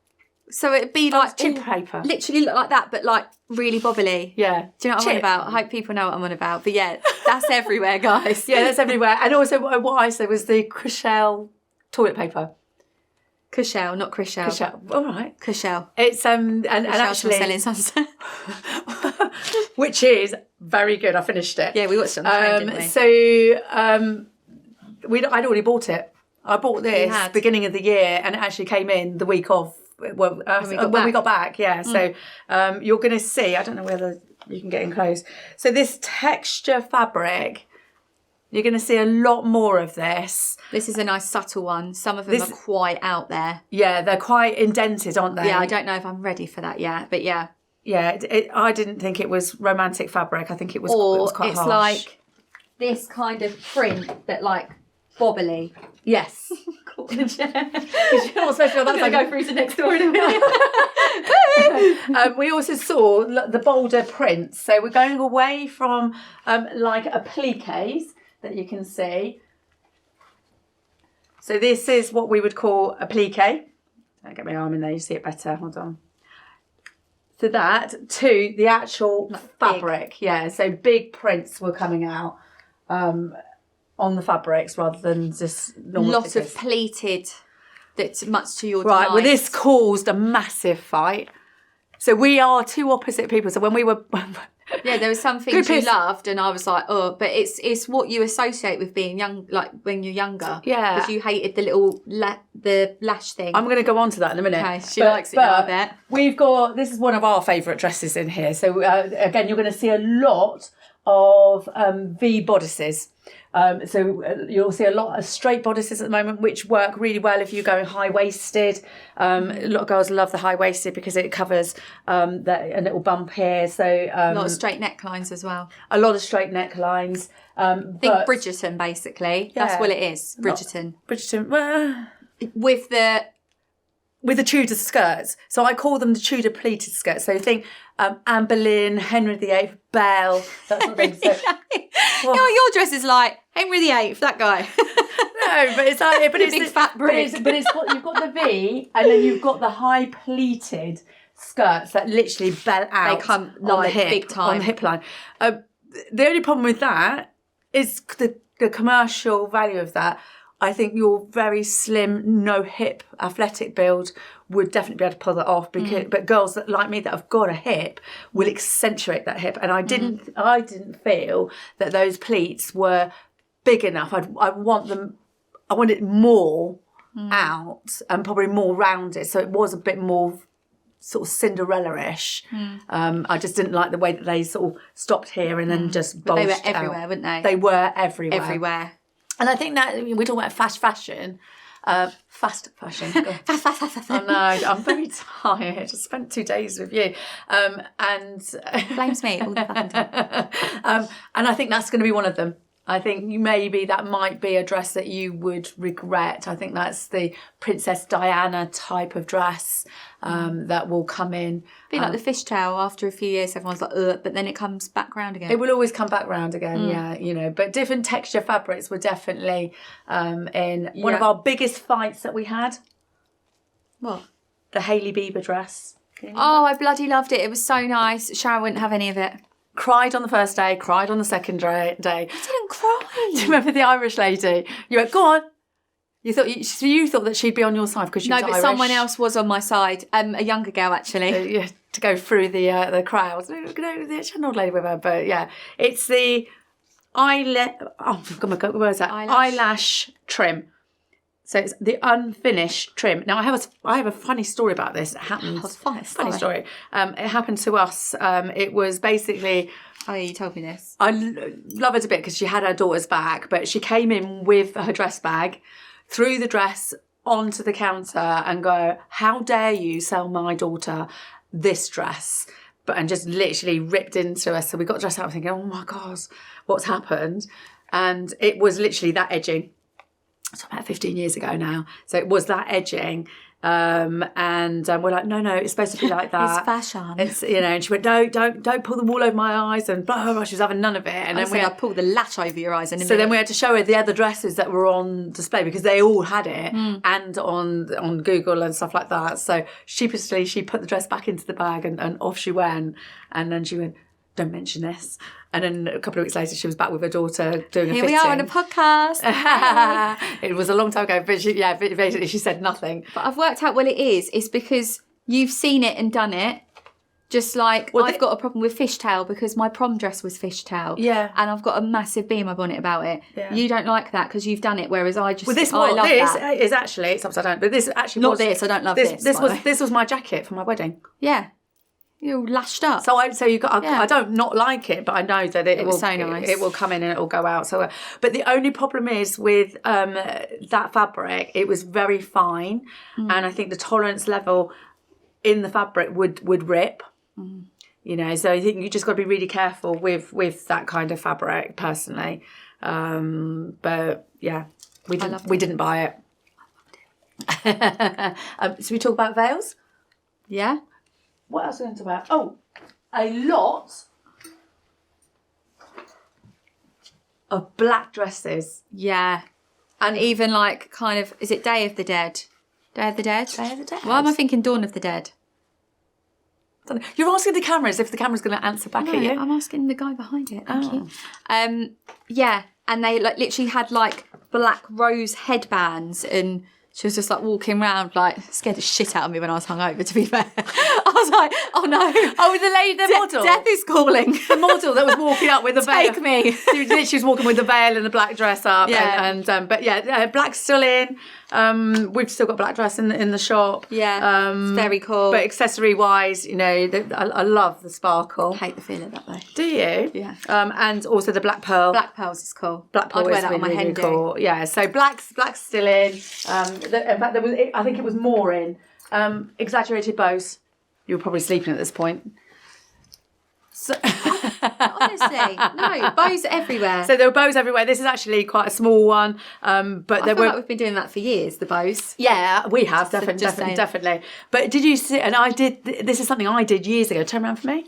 So it'd be like chip paper. Literally look like that, but like really bobbly. Yeah. Do you know what I'm on about? I hope people know what I'm on about. But yeah, that's everywhere, guys. Yeah, that's everywhere. And also, what I said was the Chriselle toilet paper. Cushelle, not Chriselle. Cushelle. All right. Cushelle. It's and actually selling sunset. which is very good. I finished it. Yeah, we watched it on the train, didn't we? So I'd already bought it. I bought this beginning of the year, and it actually came in the week of when we got back. Yeah. So you're going to see. I don't know whether you can get in close. So this texture fabric. You're going to see a lot more of this. This is a nice subtle one. Some of them are quite out there. Yeah, they're quite indented, aren't they? Yeah, I don't know if I'm ready for that yet, but yeah. Yeah, I didn't think it was romantic fabric. I think it was quite it's harsh. Like this kind of print that like bobbly. Yes. You're not supposed to. That's like go through to next door in a minute. We also saw the bolder prints. So we're going away from like appliques that you can see. So this is what we would call applique. I'll get my arm in there, you see it better. Hold on. To that, to the actual fabric. Big. Yeah, so big prints were coming out on the fabrics rather than just normal Lots of pleated that's much to your right, delight. well this caused a massive fight. So we are two opposite people. So when we were... Yeah, there were some things you loved and I was like, oh, but it's what you associate with being young, like when you're younger. Yeah. Because you hated the little, the lash thing. I'm going to go on to that in a minute. Okay, she likes it now, I bet. We've got, this is one of our favourite dresses in here. So again, you're going to see a lot of V bodices. So you'll see a lot of straight bodices at the moment, which work really well if you're going high-waisted. A lot of girls love the high-waisted because it covers a little bump here. So a lot of straight necklines as well. A lot of straight necklines. Think Bridgerton, basically. Yeah. That's what it is, Bridgerton. Bridgerton. With the Tudor skirts. So I call them the Tudor pleated skirts. So you think Anne Boleyn, Henry VIII, Belle, that sort of thing. So, your dress is like Henry VIII, that guy. No, but it's like, but it's big fat brick. But it's got, you've got the V, and then you've got the high pleated skirts that literally bell out. They come on the like hip, big time on the hip line. The only problem with that is the commercial value of that. I think your very slim, no hip, athletic build would definitely be able to pull that off. Because, but girls that like me that have got a hip will accentuate that hip. And I didn't feel that those pleats were big enough. I want it more out and probably more rounded. So it was a bit more sort of Cinderella-ish. I just didn't like the way that they sort of stopped here and then just bulged But they were everywhere, out. weren't they? They were everywhere. Everywhere. And I think that we talk about fast fashion. Fast fashion. Oh no, I'm very tired. I just spent 2 days with you. And Blames me all the fucking time. and I think that's going to be one of them. I think maybe that might be a dress that you would regret. I think that's the Princess Diana type of dress that will come in. Be like the fishtail. After a few years, everyone's like, ugh, but then it comes back round again. It will always come back round again, yeah, you know. But different texture fabrics were definitely in one of our biggest fights that we had. What? The Hailey Bieber dress. Oh, I bloody loved it. It was so nice. Sharon wouldn't have any of it. Cried on the first day, cried on the second day. I didn't cry. Do you remember the Irish lady? You went, go on. You thought that she'd be on your side because she was Irish. No, but someone else was on my side. A younger girl, actually. Yeah, to go through the crowd. She had an old lady with her, but yeah, it's the eyelash trim. So it's the unfinished trim. Now I have a funny story about this. It happened. Funny story. It happened to us. It was basically. Oh, yeah, you told me this. I love it a bit because she had her daughter's bag, but she came in with her dress bag, threw the dress onto the counter and go, "How dare you sell my daughter this dress?" And just literally ripped into us. So we got dressed up thinking, "Oh my God, what's happened?" And it was literally that edging. It's about 15 years ago now. So it was that edging. And we're like, no, it's supposed to be like that. It's fashion. It's, you know, and she went, no, don't pull the wool over my eyes and blah, blah, blah. She was having none of it. And then I pulled the latch over your eyes. Then we had to show her the other dresses that were on display because they all had it and on Google and stuff like that. So sheepishly, she put the dress back into the bag and off she went. And then she went, don't mention this. And then a couple of weeks later, she was back with her daughter doing a fitting. Here we are on a podcast. It was a long time ago, but basically she said nothing. But I've worked out what it is. It's because you've seen it and done it. Just like I've got a problem with fishtail because my prom dress was fishtail. Yeah. And I've got a massive bee in my bonnet about it. Yeah. You don't like that because you've done it, whereas I just this is actually, it's upside down, but this actually not this. I don't love this. This was my jacket for my wedding. Yeah. You're all lashed up. I don't not like it, but I know that it will. So nice. It will come in and it will go out. So, but the only problem is with that fabric, it was very fine, and I think the tolerance level in the fabric would rip. You know, so I think you just got to be really careful with that kind of fabric, personally. But yeah, we didn't buy it. So we talk about veils. Yeah. What else are we going to talk about? Oh, a lot of black dresses. Yeah. And even like kind of, is it Day of the Dead? Day of the Dead? Day of the Dead. Why am I thinking Dawn of the Dead? You're asking the camera as if the camera's going to answer back at you. I'm asking the guy behind it. Thank you. Yeah. And they like literally had like black rose headbands and she was just like walking around, like scared the shit out of me when I was hungover, to be fair. I was like, oh no. Oh, the lady, the model. Death is calling. The model that was walking up with the veil. Take me. She was walking with the veil and the black dress up. Yeah. But yeah, black's still in. We've still got black dress in the shop. Yeah. It's very cool. But accessory wise, you know, I love the sparkle. I hate the feel of that though. Do you? Yeah. And also the black pearl. Black pearls is cool. Black pearl I'd wear is that really, on my really Hendu. cool. Yeah. So black's still in. In fact, I think it was more in. Exaggerated bows. You were probably sleeping at this point. So Honestly, no, bows everywhere. So there were bows everywhere. This is actually quite a small one, but I feel like we've been doing that for years. The bows. Yeah, we have definitely. But did you see? And I did. This is something I did years ago. Turn around for me.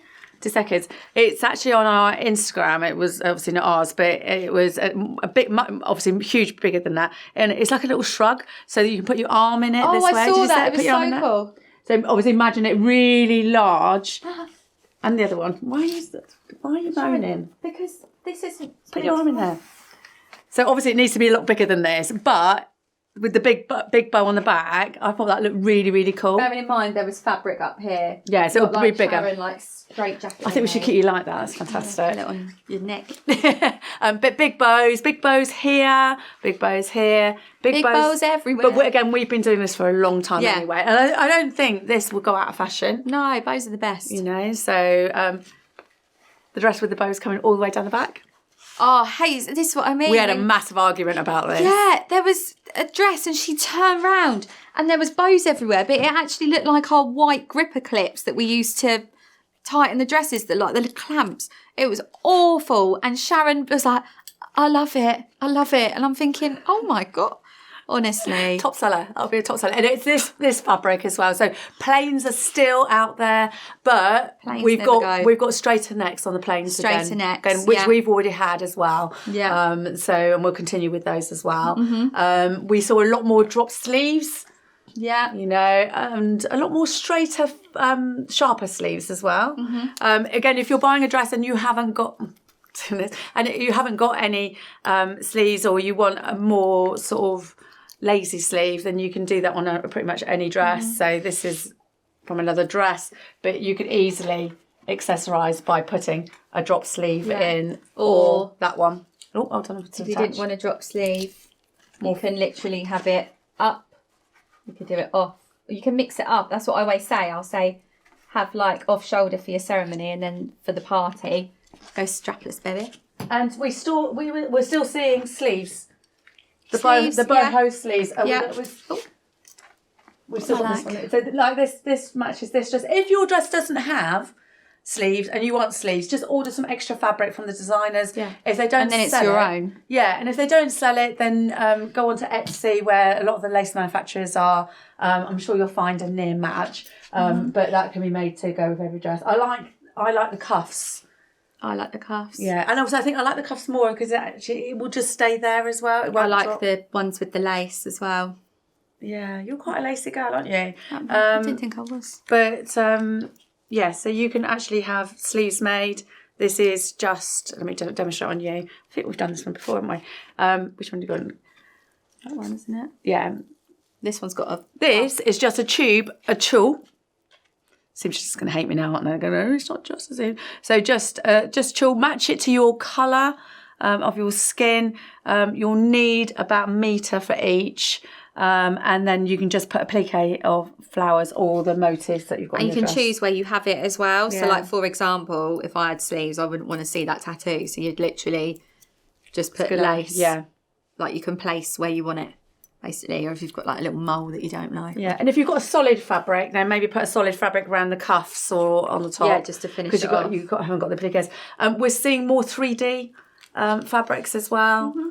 seconds. It's actually on our Instagram. It was obviously not ours, but it was a bit, obviously huge, bigger than that. And it's like a little shrug, so that you can put your arm in it this way. I saw that. It was so cool. So obviously imagine it really large. And the other one. Why are you moaning? Because this isn't... Put your arm in there. So obviously it needs to be a lot bigger than this, but with the big bow on the back, I thought that looked really, really cool. Bearing in mind there was fabric up here. Yeah, so it'll be bigger. Sharon, like straight jacket. I think we should keep you like that. That's fantastic. Put it on your neck. But big bows here, big bows here, big bows everywhere. But we've been doing this for a long time anyway, and I don't think this will go out of fashion. No, bows are the best. You know, so the dress with the bows coming all the way down the back. Oh, hey, this is what I mean. We had a massive argument about this. Yeah, there was a dress and she turned round and there was bows everywhere, but it actually looked like our white gripper clips that we used to tighten the dresses, that like the clamps. It was awful. And Sharon was like, I love it. And I'm thinking, oh my God. Honestly, top seller. That'll be a top seller, and it's this fabric as well. So plains are still out there, but we've got straighter necks on the plains again, which we've already had as well. Yeah. So and we'll continue with those as well. Mm-hmm. We saw a lot more drop sleeves. Yeah. You know, and a lot more straighter, sharper sleeves as well. Mm-hmm. Again, if you're buying a dress and you haven't got any sleeves, or you want a more sort of lazy sleeve, then you can do that on pretty much any dress. Mm-hmm. So this is from another dress, but you could easily accessorise by putting a drop sleeve in, or that one. Oh, hold on. If you didn't want a drop sleeve, you can literally have it up. You could do it off. You can mix it up. That's what I always say. I'll say have like off shoulder for your ceremony, and then for the party, go strapless, baby. And we're still seeing sleeves. The bow hose sleeves. We've still got this one. So like this matches this dress. If your dress doesn't have sleeves and you want sleeves, just order some extra fabric from the designers. Yeah. If they don't, and then it's your own. Yeah, and if they don't sell it, then go on to Etsy, where a lot of the lace manufacturers are. I'm sure you'll find a near match. But that can be made to go with every dress. I like the cuffs. I like the cuffs. Yeah, and also I think I like the cuffs more because it will just stay there as well. I like the ones with the lace as well. Yeah, you're quite a lacy girl, aren't you? I didn't think I was. But yeah, so you can actually have sleeves made. This is just, let me demonstrate on you. I think we've done this one before, haven't we? Which one do you got? That one, isn't it? Yeah. This one's got a... This is just a tulle. Seems she's just going to hate me now, aren't they? Going, no, it's not just as in. So just tulle, match it to your colour of your skin. You'll need about a metre for each. And then you can just put a pliqué of flowers or the motifs that you've got. And you can choose where you have it as well. Yeah. So like, for example, if I had sleeves, I wouldn't want to see that tattoo. So you'd literally just put lace. Yeah. Like you can place where you want it, basically. Or if you've got like a little mole that you don't know. Yeah. And if you've got a solid fabric, then maybe put a solid fabric around the cuffs or on the top. Yeah, just to finish it off. Because you haven't got the pliqués. We're seeing more 3D fabrics as well. Mm-hmm.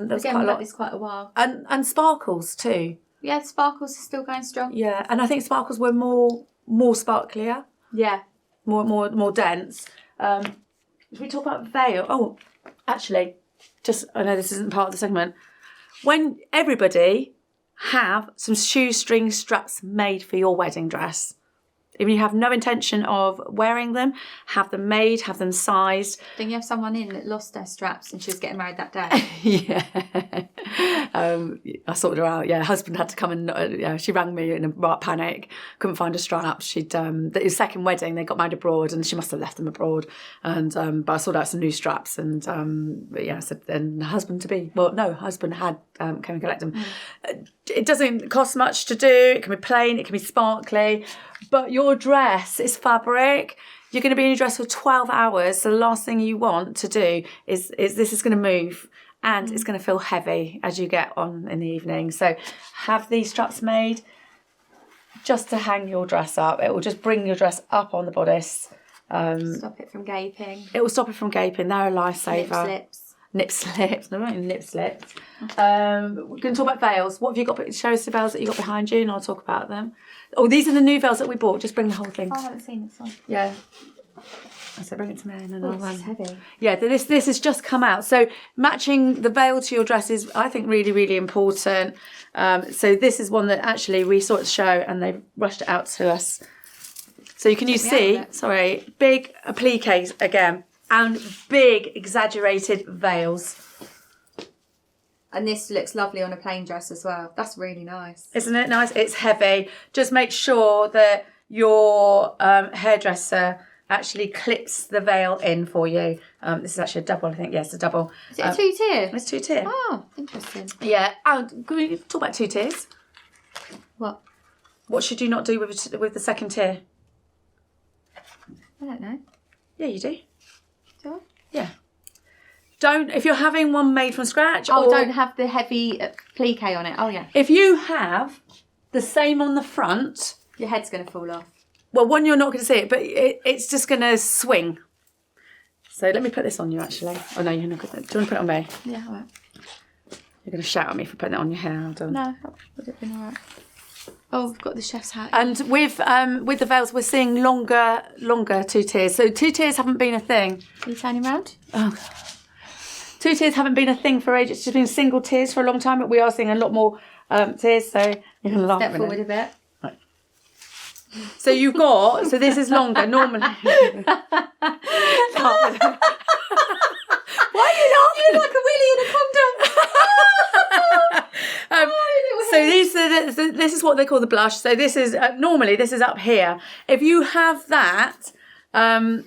There's Again, quite a lot. This quite a while. And sparkles too. Yeah, sparkles are still going strong. Yeah, and I think sparkles were more sparklier. Yeah. More dense. If we talk about veil, oh, actually, I know this isn't part of the segment. When everybody have some shoestring straps made for your wedding dress. If you have no intention of wearing them, have them made, have them sized. Then you have someone in that lost their straps and she was getting married that day. Yeah. I sorted her out. Yeah, husband had to come and she rang me in a panic. Couldn't find a strap. His second wedding, they got married abroad and she must have left them abroad. And but I sorted out some new straps and so then husband had came and collect them. It doesn't cost much to do. It can be plain. It can be sparkly. But your dress is fabric. You're going to be in your dress for 12 hours. So the last thing you want to do is this is going to move and it's going to feel heavy as you get on in the evening. So have these straps made just to hang your dress up. It will just bring your dress up on the bodice. Stop it from gaping. It will stop it from gaping. They're a lifesaver. Nip slips. No, not even nip slips. We're going to talk about veils. What have you got? Show us the veils that you got behind you and I'll talk about them. Oh, these are the new veils that we bought. Just bring the whole thing. Oh, I haven't seen this one. Yeah. So bring it to me. It's heavy. Yeah, this has just come out. So matching the veil to your dress is, I think, really, really important. So this is one that actually we saw at the show and they rushed it out to us. So you can big appliques again and big exaggerated veils. And this looks lovely on a plain dress as well. That's really nice. Isn't it nice? It's heavy. Just make sure that your hairdresser actually clips the veil in for you. This is actually a double, I think. Yes, a double. Is it a 2-tier? It's 2-tier. Oh, interesting. Yeah. Can we talk about 2 tiers? What? What should you not do with the second tier? I don't know. Yeah, you do. Do I? Yeah. Don't, if you're having one made from scratch. Oh, don't have the heavy applique on it. Oh, yeah. If you have the same on the front, your head's going to fall off. Well, one, you're not going to see it, but it's just going to swing. So let me put this on you, actually. Oh, no, you're not going to. Do you want to put it on me? Yeah, all right. You're going to shout at me for putting it on your hair. Hold on. No, that would have been all right. Oh, we've got the chef's hat. And with the veils, we're seeing longer 2 tiers. So 2 tiers haven't been a thing. Are you turning around? Oh, 2 tiers haven't been a thing for ages. It's just been single tiers for a long time, but we are seeing a lot more tiers. So you can laugh. Step forward a bit. Right. So you've got. So this is longer normally. Why are you laughing? You're like a Willy in a condom. So this is what they call the blush. So this is normally this is up here. If you have that in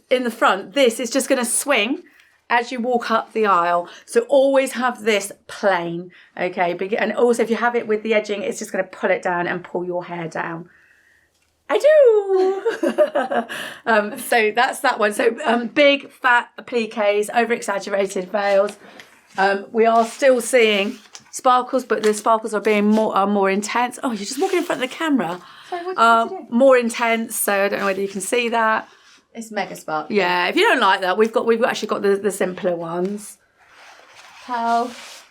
the front, this is just going to swing as you walk up the aisle. So always have this plain, okay? And also if you have it with the edging, it's just going to pull it down and pull your hair down. I do. So that's that one. So big fat appliques, over exaggerated veils. We are still seeing sparkles, but the sparkles are being more intense. Oh, you're just walking in front of the camera. Sorry, what did you do? More intense. So I don't know whether you can see that. It's mega sparkly. Yeah, if you don't like that, we've actually got the simpler ones. Pearls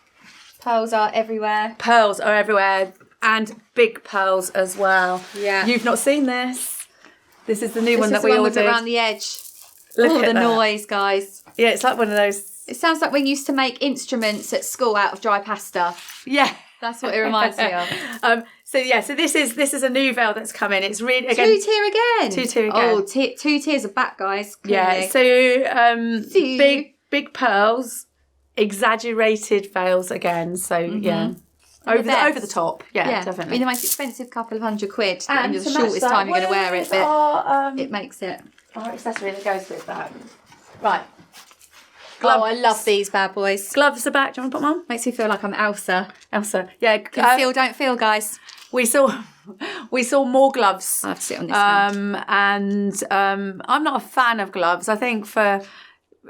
are everywhere. Pearls are everywhere, and big pearls as well. Yeah. You've not seen this. This is the new one that we ordered. ordered. Around the edge. Look All at the that. noise, guys. Yeah, it's like one of those. It sounds like when you used to make instruments at school out of dry pasta. Yeah. That's what it reminds me of. So this is a new veil that's come in. It's really again 2-tier again. 2-tier again. Oh, 2 tiers are back, guys. Clearly. Yeah. So big pearls, exaggerated veils again. So yeah, over the top. Yeah, definitely. I mean, the most expensive couple of £100, And and the to shortest match that, time you're going to wear it, but it it makes it. our accessory that goes with that. Right. Oh, I love these bad boys. Gloves are back. Do you want to put them on? Makes me feel like I'm Elsa. Elsa. Yeah. Feel, don't feel, guys. We saw more gloves. I have to sit on this one. And I'm not a fan of gloves. I think I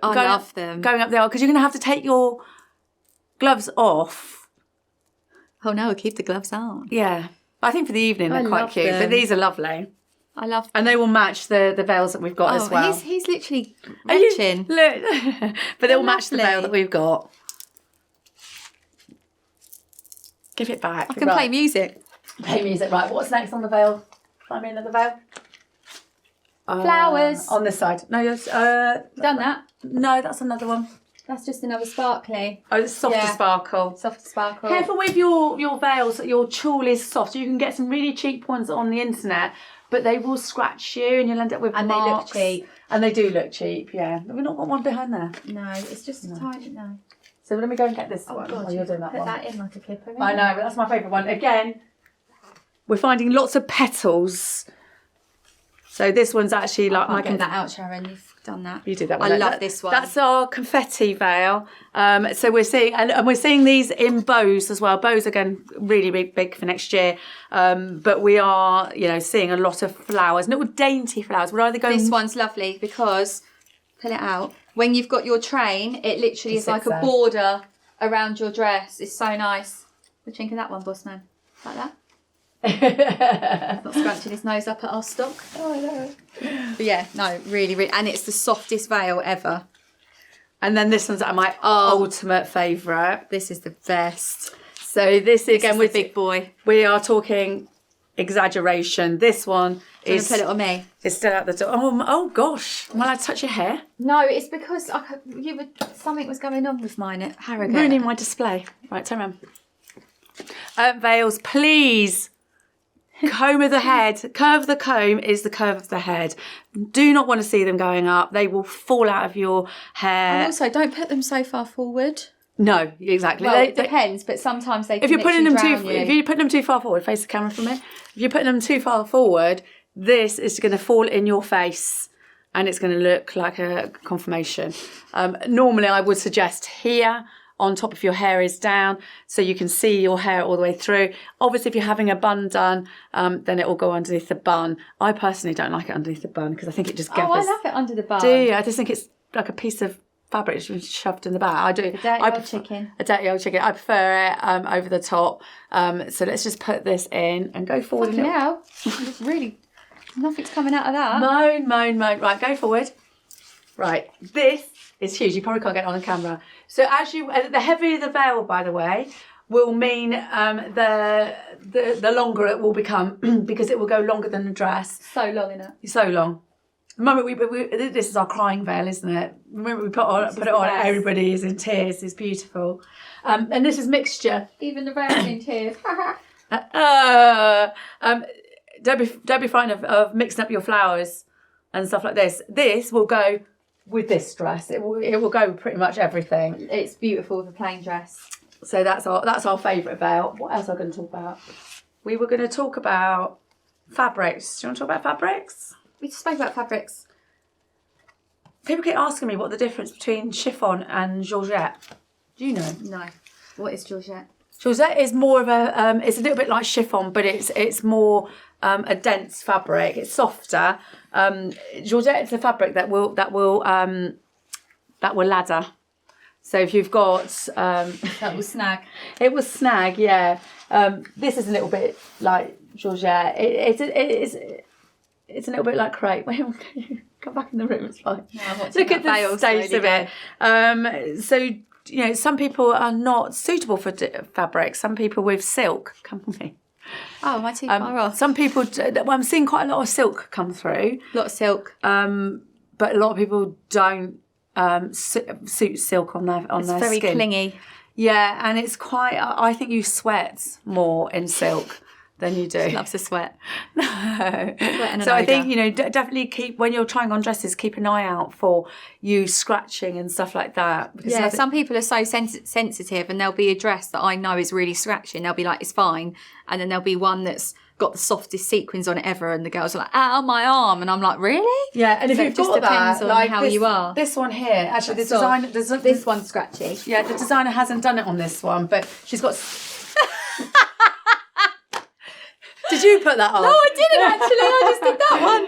love them. Going up the aisle, because you're going to have to take your gloves off. Oh no, keep the gloves on. Yeah. I think for the evening they're quite love cute. them. But these are lovely. I love them. And they will match the veils that we've got as well. He's literally Are you- retching. Look. But they'll match the lovely. veil that we've got. Give it back. I can play music. Play music. Right, what's next on the veil? Find me another veil. Flowers. On this side. No, Done that. no, that's another one. That's just another sparkly. Oh, it's softer Yeah. sparkle. Soft sparkle. Careful with your veils. Your tulle is soft. You can get some really cheap ones on the internet, but they will scratch you and you'll end up with And marks. they look cheap. And they do look cheap, yeah. We've not got one behind there. No, it's just a tiny, no. So let me go and get this one God, while you're doing that put one. that in like a clipper. I know, but that's my favourite one. Again, we're finding lots of petals. So this one's actually like my Get that out, Sharon. You've done that. You did that one. I love this one. That's our confetti veil. So we're seeing, and we're seeing these in bows as well. Bows again, really big for next year. But we are, seeing a lot of flowers, little dainty flowers. We're either going. This one's lovely because, pull it out. When you've got your train, it literally is like a border around your dress. It's so nice. What do you think of that one, boss man? Like that? Not scrunching his nose up at our stock. Oh, I know. But yeah, no, really, and it's the softest veil ever. And then this one's my ultimate favourite. This is the best. So this is again with with big boy. We are talking exaggeration. This one is put it on me. It's still out the door. Oh gosh. Am I allowed to touch your hair? No, it's because something was going on with mine at Harrogate. Ruining my display. Right, turn around. Veils, please. Comb of the head. Curve of the comb is the curve of the head. Do not want to see them going up. They will fall out of your hair. And also, don't put them so far forward. No, exactly. Well, it depends, but sometimes they can if you're putting them if you put them too far forward, face the camera for me. If you're putting them too far forward, this is going to fall in your face and it's going to look like a confirmation. Normally, I would suggest here on top of your hair is down so you can see your hair all the way through. Obviously, if you're having a bun done, then it will go underneath the bun. I personally don't like it underneath the bun because I think it just gathers. Oh, I love it under the bun. Do you? I just think it's like a piece of fabric that's been shoved in the back. I do. A dirty old chicken. A dirty old chicken. I prefer it over the top. So let's just put this in and go forward. Now, it's really, nothing's coming out of that. Moan. Right, go forward. Right, this is huge. You probably can't get it on the camera. So the heavier the veil, by the way, will mean the longer it will become because it will go longer than the dress. So long, innit? So long. The moment we this is our crying veil, isn't it? The moment we put it on, everybody is in tears. It's beautiful. And this is mixture. Even the veil's in tears. Don't be frightened of mixing up your flowers and stuff like this. This will go with this dress. It will go with pretty much everything. It's beautiful with a plain dress. So that's our favourite veil. What else are we going to talk about? We were going to talk about fabrics. Do you want to talk about fabrics? We just spoke about fabrics. People keep asking me what the difference between chiffon and georgette. Do you know? No. What is georgette? Georgette is more of a. It's a little bit like chiffon, but it's more a dense fabric. It's softer. Georgette is a fabric that will ladder. So if you've got that will snag. It will snag. Yeah. This is a little bit like georgette. It's a little bit like crepe. Wait, come back in the room. It's fine. No, look at the state of it. So some people are not suitable for fabric. Some people with silk. Come with me. Oh, am I too far off? Some people. I'm seeing quite a lot of silk come through. A lot of silk. But a lot of people don't suit silk on their skin. It's very clingy. Yeah, and it's quite. I think you sweat more in silk than you do. She loves to sweat. No. So I think definitely keep when you're trying on dresses, keep an eye out for you scratching and stuff like that. Yeah, some people are so sensitive, and there'll be a dress that I know is really scratchy, and they'll be like, "It's fine," and then there'll be one that's got the softest sequins on it ever, and the girls are like, "Ow, my arm," and I'm like, "Really?" Yeah, and if you've got that, on like how you are. This one here, actually, the Soft. designer, this one's scratchy. Yeah, the designer hasn't done it on this one, but she's got. Did you put that on? No, I didn't actually. I just did that one.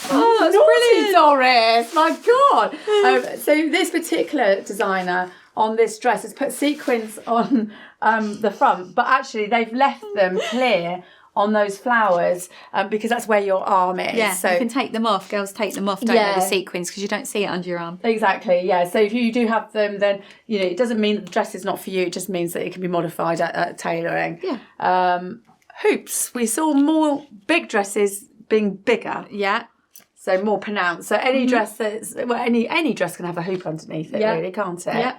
Oh, that's brilliant, Doris. My God. So this particular designer on this dress has put sequins on the front, but actually they've left them clear on those flowers because that's where your arm is. Yeah, so you can take them off. Girls take them off, don't they, the sequins, because you don't see it under your arm. Exactly, yeah. So if you do have them, then, it doesn't mean that the dress is not for you. It just means that it can be modified at tailoring. Yeah. Hoops. We saw more big dresses being bigger. Yeah. So more pronounced. So any dress any dress can have a hoop underneath it, really, can't it? Yeah.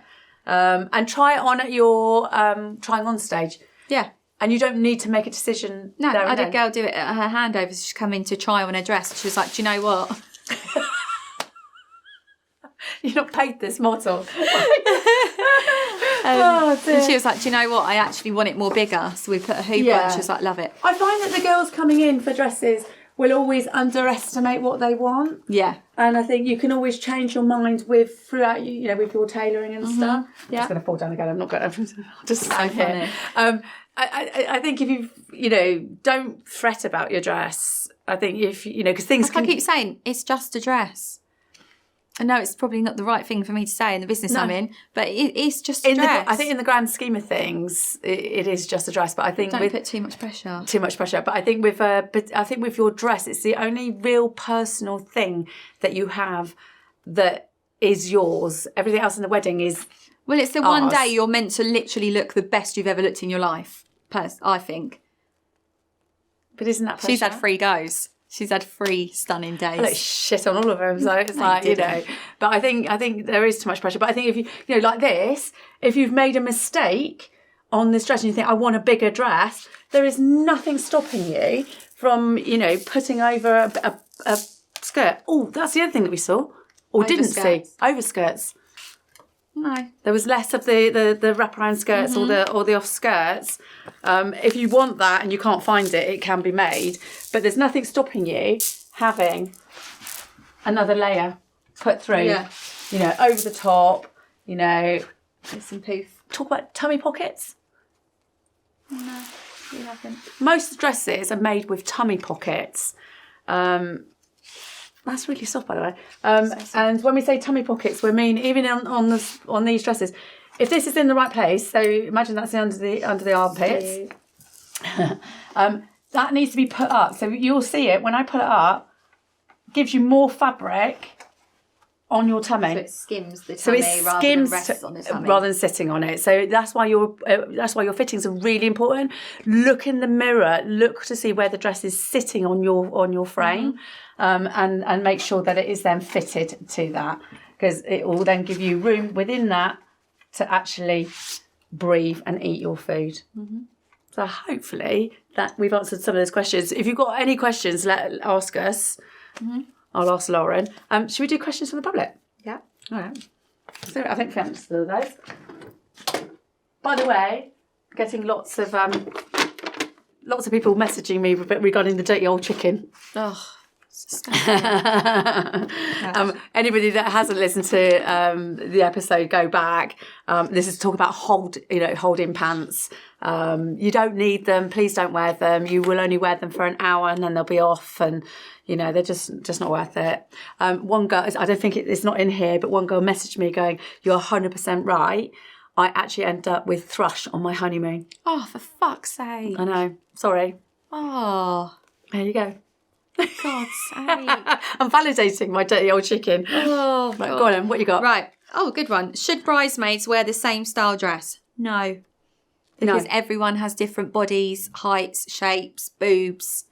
And try it on at your trying on stage. Yeah. And you don't need to make a decision. No, I had a girl do it at her handover. She's come in to try on her dress. She was like, "Do you know what? You're not paid this model." And she was like, "Do you know what? I actually want it more bigger." So we put a hoop on. She was like, "Love it." I find that the girls coming in for dresses will always underestimate what they want. Yeah. And I think you can always change your mind throughout with your tailoring and stuff. Yeah. It's going to fall down again. I'm not going to just stand here. I think if you don't fret about your dress. I think if because things I keep saying it's just a dress. I know it's probably not the right thing for me to say in the business I'm in, but it's just a dress. I think in the grand scheme of things, it is just a dress. But I think don't put too much pressure. Too much pressure. But I think with your dress, it's the only real personal thing that you have that is yours. Everything else in the wedding is. Well, it's the one day you're meant to literally look the best you've ever looked in your life. I think. But isn't that pressure? She's had 3 goes. She's had 3 stunning days. I look shit on all of them, so it's like, you know. But I think there is too much pressure. But I think if you know, like this, if you've made a mistake on this dress and you think, I want a bigger dress, there is nothing stopping you from, you know, putting over a skirt. Oh, that's the other thing that we saw. Or didn't see. Overskirts. No. There was less of the wraparound skirts or the off skirts. If you want that and you can't find it, it can be made. But there's nothing stopping you having another layer put through. Yeah. You know, over the top. You know, There's some poof. talk about tummy pockets. No, you haven't. Most dresses are made with tummy pockets. That's really soft, by the way. And when we say tummy pockets, we mean even on these dresses. If this is in the right place, so imagine that's under the armpits. That needs to be put up. So you'll see it when I put it up. Gives you more fabric on your tummy. So it skims the tummy rather than rests on the tummy. Rather than sitting on it. So that's why your fittings are really important. Look in the mirror. Look to see where the dress is sitting on your frame, and make sure that it is then fitted to that, because it will then give you room within that to actually breathe and eat your food. So hopefully that we've answered some of those questions. If you've got any questions, ask us. I'll ask Lauren. Should we do questions from the public? Yeah. All right. So I think we answered those. By the way, getting lots of people messaging me regarding the dirty old chicken. Oh, Anybody that hasn't listened to the episode, go back. This is talk about hold-in pants. You don't need them. Please don't wear them. You will only wear them for an hour and then they'll be off, and you know they're just not worth it. One girl, I don't think it's not in here, but one girl messaged me going, "You're 100% right. I actually ended up with thrush on my honeymoon." Oh, for fuck's sake! I know. Sorry. Oh, There you go. God's sake! I'm validating my dirty old chicken. Oh, Right, go on then. What you got? Right. Oh, good one. Should bridesmaids wear the same style dress? No. Because everyone has different bodies, heights, shapes, boobs,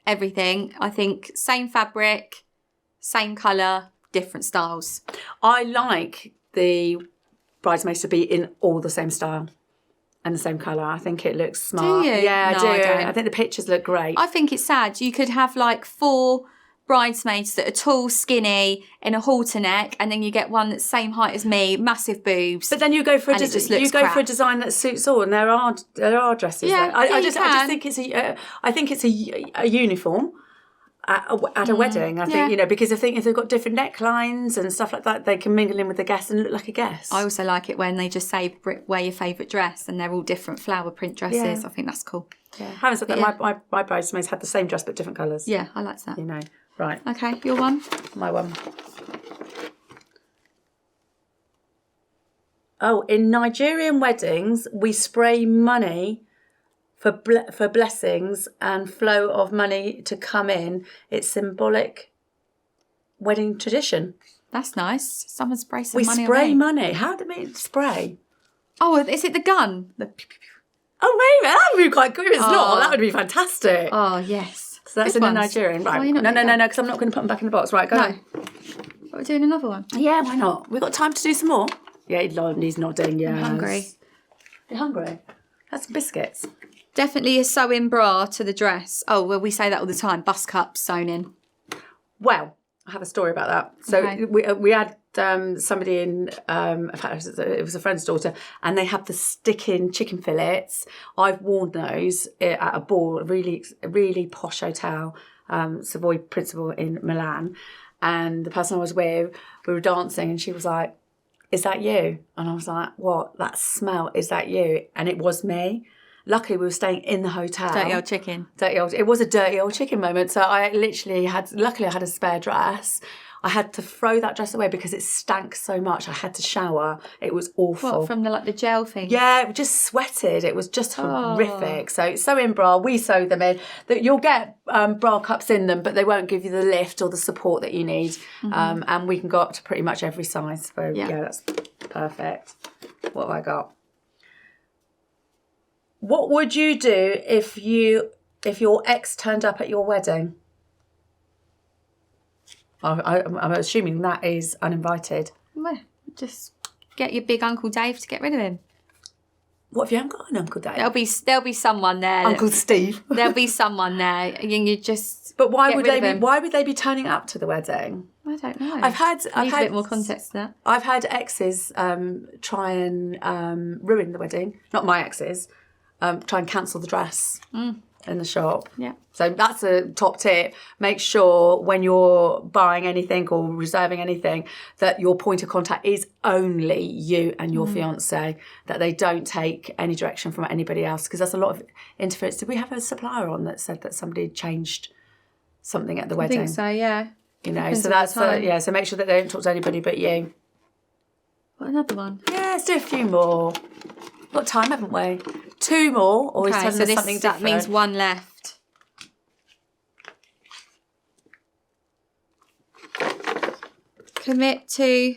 everything. I think same fabric, same colour, different styles. I like the bridesmaids to be in all the same style and the same colour. I think it looks smart. Do you? Yeah, No, I do. I don't. I think the pictures look great. I think it's sad. You could have like 4 bridesmaids that are tall, skinny, in a halter neck, and then you get one that's same height as me, massive boobs. But then you go for And it just looks for crap. a design that suits all, and there are dresses. Yeah, there. I you just can. think it's a uniform at a wedding. I think yeah. you know, because I think if they've got different necklines and stuff like that, they can mingle in with the guests and look like a guest. I also like it when they just say wear your favourite dress and they're all different flower print dresses. Yeah. I think that's cool. Yeah. Having said that, yeah. my bridesmaids had the same dress but different colours. Yeah, I like that. You know, right? Okay, your one. My one. Oh, in Nigerian weddings, we spray money for blessings and flow of money to come in. It's symbolic wedding tradition. That's nice. Someone spray some We money spray away. money. How do we spray? Oh, is it the gun? The pew, pew, pew. Oh, maybe that would be quite good. If it's Oh. not, that would be fantastic. Oh, yes. So that's Good in the ones. Nigerian, right? Oh, you're not no, doing that. because I'm not going to put them back in the box. Right, go No. on. But we're doing another one. Yeah, why not? We've got time to do some more. Yeah, he's nodding. Yeah, I'm hungry. You're hungry? That's biscuits. Definitely a sew-in bra to the dress. Oh, well, we say that all the time. Bust cups sewn in. Well, I have a story about that. So Okay. we had somebody in, in fact, it was a friend's daughter, and they had the stick-in chicken fillets. I've worn those at a ball, a really posh hotel, Savoy Principal in Milan. And the person I was with, we were dancing, and she was like, "Is that you?" And I was like, "What? That smell, is that you?" And it was me. Luckily, we were staying in the hotel. Dirty old chicken. It was a dirty old chicken moment. So I literally luckily I had a spare dress. I had to throw that dress away because it stank so much. I had to shower. It was awful. What, from the gel thing? Yeah, it just sweated. It was just horrific. So sew-in bra, we sew them in. You'll get bra cups in them, but they won't give you the lift or the support that you need. And we can go up to pretty much every size. So yeah, that's perfect. What have I got? What would you do if you if your ex turned up at your wedding? I'm assuming that is uninvited. Well, just get your big Uncle Dave to get rid of him. What if you haven't got an Uncle Dave? There'll be someone there. Uncle Steve. There'll be someone there. You just. But why would they be turning up to the wedding? I don't know. I've had a bit more context to that. I've had exes try and ruin the wedding. Not my exes. Try and cancel the dress in the shop. Yeah. So that's a top tip. Make sure when you're buying anything or reserving anything that your point of contact is only you and your fiance, that they don't take any direction from anybody else, because there's a lot of interference. Did we have a supplier on that said that somebody changed something at the wedding? I think so, yeah. You know, so that's so make sure that they don't talk to anybody but you. What, another one? Yeah, let's do a few more. We've got time, haven't we? 2 more, or he's telling us something different. That means 1 left. Commit to...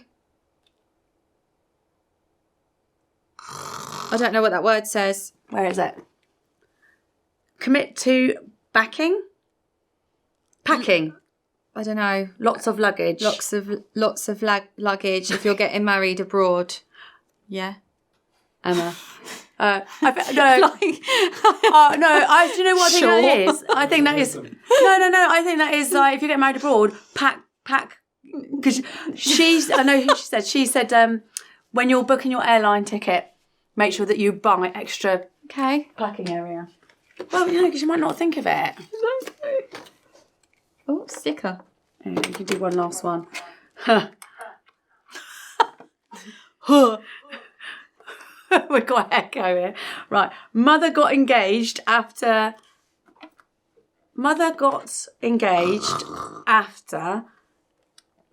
I don't know what that word says. Where is it? Commit to packing. I don't know. Lots of luggage. Lots of luggage if you're getting married abroad. Yeah. Emma. Do you know what I think that is? I think that is no. I think that is like, if you get married abroad, pack. Because I know who she said. When you're booking your airline ticket, make sure that you buy extra packing area. Well, because you might not think of it. Oh, sticker. Yeah, you can do one last one. We've got echo here. Right. Mother got engaged after,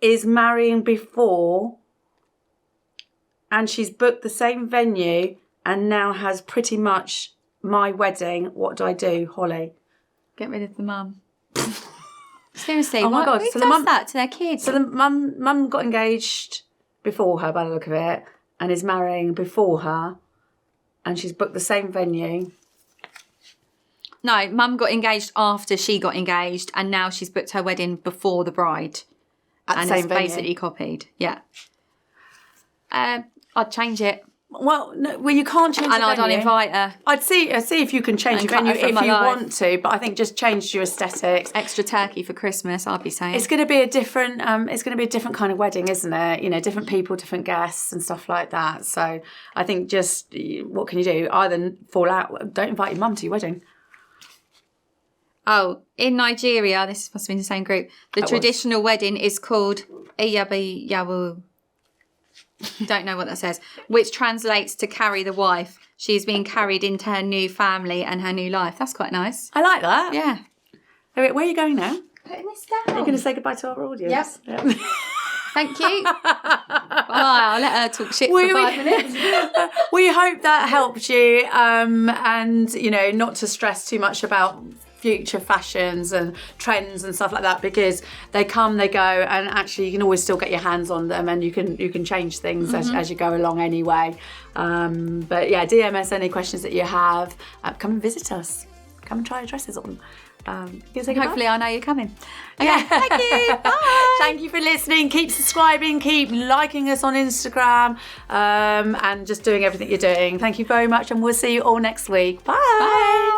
is marrying before, and she's booked the same venue and now has pretty much my wedding. What do I do, Holly? Get rid of the mum. Seriously, oh my God. Who does that to their kids? So the mum got engaged before her, by the look of it, and is marrying before her, and she's booked the same venue. No, mum got engaged after she got engaged, and now she's booked her wedding before the bride. At the same venue. Basically copied. Yeah. I'd change it. Well, no, you can't change the venue. And I'd uninvite her. I'd see if you can change your venue if you want to, but I think just change your aesthetics. Extra turkey for Christmas, I'd be saying. It's going to be a different kind of wedding, isn't it? You know, different people, different guests and stuff like that. So I think just, what can you do? Either fall out, don't invite your mum to your wedding. Oh, in Nigeria, this must have been the same group, the traditional wedding is called Iyabi Yawu. Don't know what that says, which translates to carry the wife. She is being carried into her new family and her new life. That's quite nice. I like that. Yeah. Where are you going now? Putting this down. Are you going to say goodbye to our audience? Yep. Thank you. Bye. I'll let her talk shit for 5 minutes. We hope that helped you, and not to stress too much about future fashions and trends and stuff like that, because they come, they go, and actually you can always still get your hands on them, and you can change things as you go along anyway. But yeah, DM us any questions that you have. Come and visit us. Come and try your dresses on. Hopefully I know you're coming. Okay, yeah. Thank you. Bye. Thank you for listening. Keep subscribing, keep liking us on Instagram, and just doing everything you're doing. Thank you very much, and we'll see you all next week. Bye.